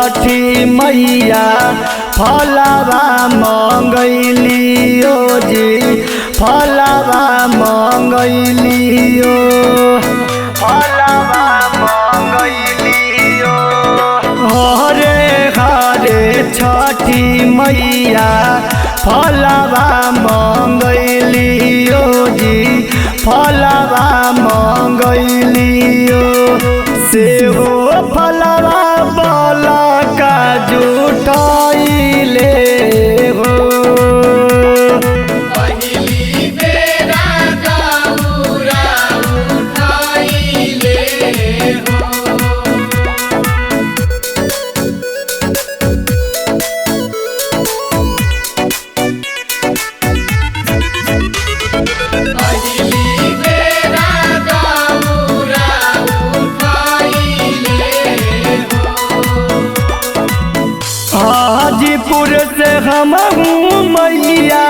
छठी मैया फलवा मंगैलियो जी फलवा मंगैलियो फलवा मंगैलियो हरे हरे छठी मैया फलवा मंगैलियो जी फलवा मंगैलियो सेहो फलवा बोला का जुटाइले हो पहिली बेरा दौरा उठाइले हो पहिली बेरा दौरा उठाइले हो हाजीपुर से हम मैया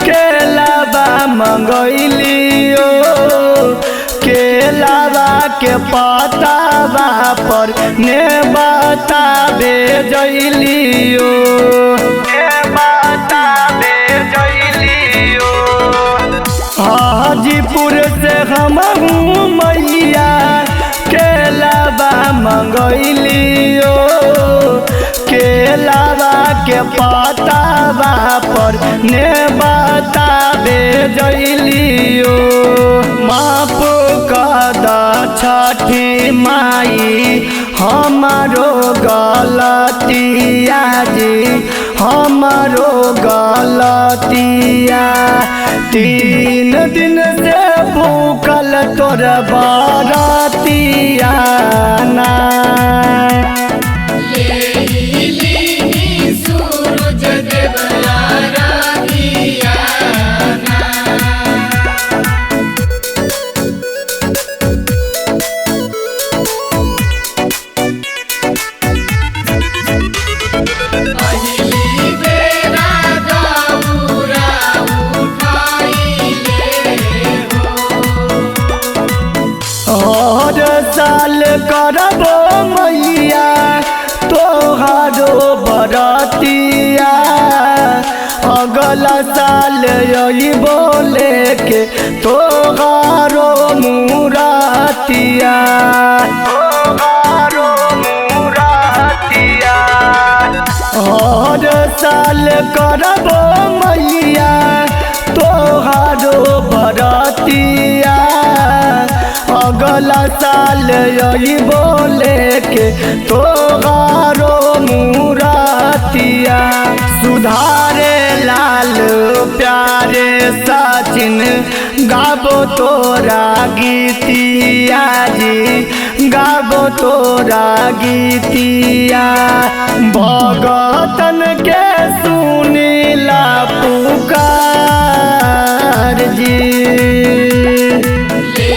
केलावा मंगैलियो केलावा के पतावा पर ने बता भेजलियो हाजीपुर से हम मैया केलावा मंगैलियो केलावा के पतावा पर ने बता भेजलियो माफ कर छठी माई हमारो गलतिया जी हमारो गलतिया 3 दिन से भूखल तोर बरतिया ना लेली सूरज देवया राधिया पहिली बेरा दौरा उठाइले हो हर साल करबो मैया तोहारो बरतिया अगला साल यही बोले के तोहारो मुरातिया हर साल करबो मैया तोहारो बरतिया अगला साल यही बोले के तोहारो मुरातिया सुधारे लाल प्यारे सचिन गाबो तोरा गीतिया जी गाबो तोरा गीतिया भगतन के सुनीला पुकार जी ले